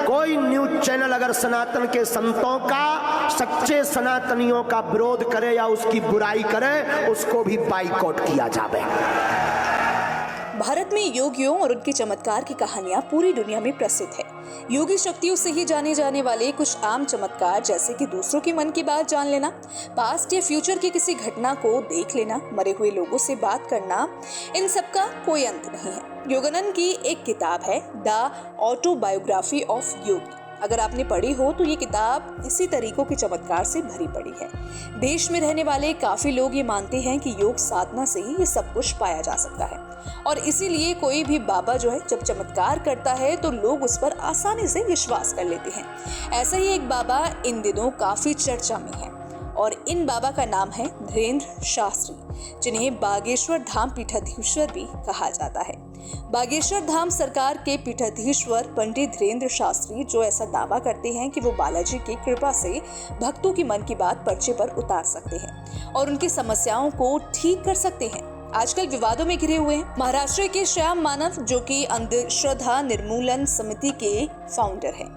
कोई news channel अगर सनातन के संतों का, सच्चे सनातनियों का विरोध करे या उसकी बुराई करे, उसको भी बाइकआउट किया जावे। भारत में योगियों और उनके चमत्कार की कहानियां पूरी दुनिया में प्रसिद्ध है। योगी शक्तियों से ही जाने जाने वाले कुछ आम चमत्कार, जैसे कि दूसरों के मन की बात जान लेना, पास्ट या फ्यूचर की किसी घटना को देख लेना, मरे हुए लोगों से बात करना, इन सब का कोई अंत नहीं है। योगानंद की एक किताब है द ऑटोबायोग्राफी ऑफ योगी। अगर आपने पढ़ी हो तो ये किताब इसी तरीकों के चमत्कार से भरी पड़ी है। देश में रहने वाले काफी लोग ये मानते हैं कि योग साधना से ही ये सब कुछ पाया जा सकता है, और इसीलिए कोई भी बाबा जो है जब चमत्कार करता है तो लोग उस पर आसानी से विश्वास कर लेते हैं। ऐसा ही एक बाबा इन दिनों काफी चर्चा में है, और इन बाबा का नाम है धीरेंद्र शास्त्री, जिन्हें बागेश्वर धाम पीठाधीश्वर भी कहा जाता है। बागेश्वर धाम सरकार के पीठाधीश्वर पंडित धीरेंद्र शास्त्री जो ऐसा दावा करते हैं कि वो बालाजी की कृपा से भक्तों की मन की बात पर्चे पर उतार सकते हैं और उनकी समस्याओं को ठीक कर सकते हैं, आजकल विवादों में घिरे हुए हैं। महाराष्ट्र के श्याम मानव, जो कि अंधश्रद्धा निर्मूलन समिति के फाउंडर हैं,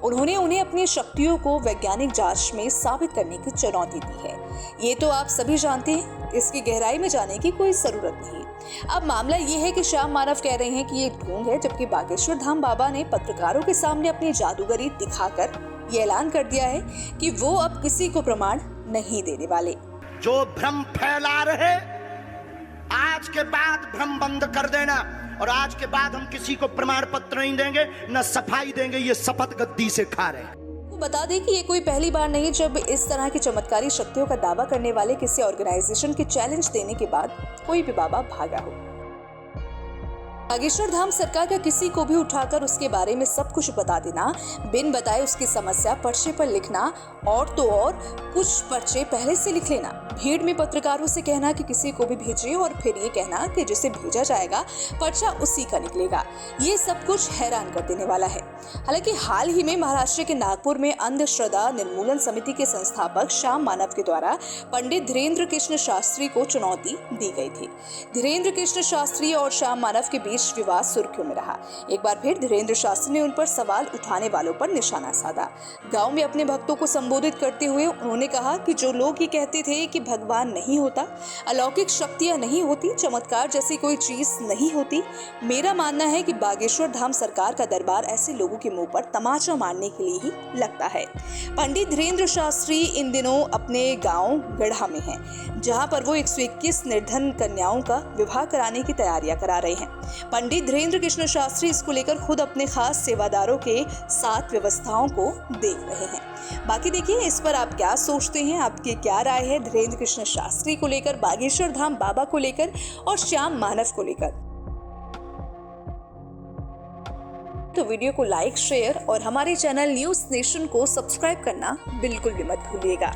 उन्होंने उन्हें अपनी शक्तियों को वैज्ञानिक जांच में साबित करने की चुनौती दी है। ये तो आप सभी जानते हैं, इसकी गहराई में जाने की कोई जरूरत नहीं। अब मामला ये है कि श्याम मानव कह रहे हैं कि ये ढोंग है, जबकि बागेश्वर धाम बाबा ने पत्रकारों के सामने अपनी जादूगरी दिखाकर ये ऐलान कर दिया है कि वो अब किसी को प्रमाण नहीं देने वाले। जो भ्रम फैला रहे, आज के बाद भ्रम बंद कर देना, और आज के बाद हम किसी को प्रमाण पत्र नहीं देंगे, न सफाई देंगे, ये शपथ गद्दी से खा रहे हैं। बता दें कि ये कोई पहली बार नहीं जब इस तरह की चमत्कारी शक्तियों का दावा करने वाले किसी ऑर्गेनाइजेशन के चैलेंज देने के बाद कोई भी बाबा भागा हो। बागेश्वर धाम सरकार का किसी को भी उठाकर उसके बारे में सब कुछ बता देना, बिन बताए उसकी समस्या पर्चे पर लिखना, और तो और कुछ पर्चे पहले से लिख लेना, भीड़ में पत्रकारों से कहना कि किसी को भी भेजिए, और फिर ये कहना कि जिसे भेजा जाएगा पर्चा उसी का निकलेगा, ये सब कुछ हैरान कर देने वाला है। हालांकि हाल ही में महाराष्ट्र के नागपुर में अंधश्रद्धा निर्मूलन समिति के संस्थापक श्याम मानव के द्वारा पंडित धीरेंद्र कृष्ण शास्त्री को चुनौती दी गई थी। धीरेंद्र कृष्ण शास्त्री और श्याम मानव के बीच विवाद सुर्खियों में रहा। एक बार फिर धीरेंद्र शास्त्री ने उन पर सवाल उठाने वालों पर निशाना साधा। गांव में अपने भक्तों को संबोधित करते हुए उन्होंने कहा कि जो लोग ये कहते थे कि भगवान नहीं होता, अलौकिक शक्तियां नहीं होती, चमत्कार जैसी कोई चीज नहीं होती, मेरा मानना है कि बागेश्वर धाम सरकार का दरबार ऐसे लोगों के मुंह पर तमाचा मारने के लिए ही लगता है। पंडित धीरेंद्र शास्त्री इन दिनों अपने गांव गढ़ा में हैं, जहां पर वो 121 निर्धन कन्याओं का विवाह कराने की तैयारियां करा रहे हैं। पंडित धीरेंद्र कृष्ण शास्त्री इसको लेकर खुद अपने खास सेवादारों के साथ व्यवस्थाओं को देख रहे हैं। बाकी देखिए इस पर आप क्या सोचते हैं, आपकी क्या राय है धीरेंद्र कृष्ण शास्त्री को लेकर, बागेश्वर धाम बाबा को लेकर और श्याम मानव को लेकर। तो वीडियो को लाइक, शेयर और हमारे चैनल न्यूज़ नेशन को सब्सक्राइब करना बिल्कुल भी मत भूलिएगा।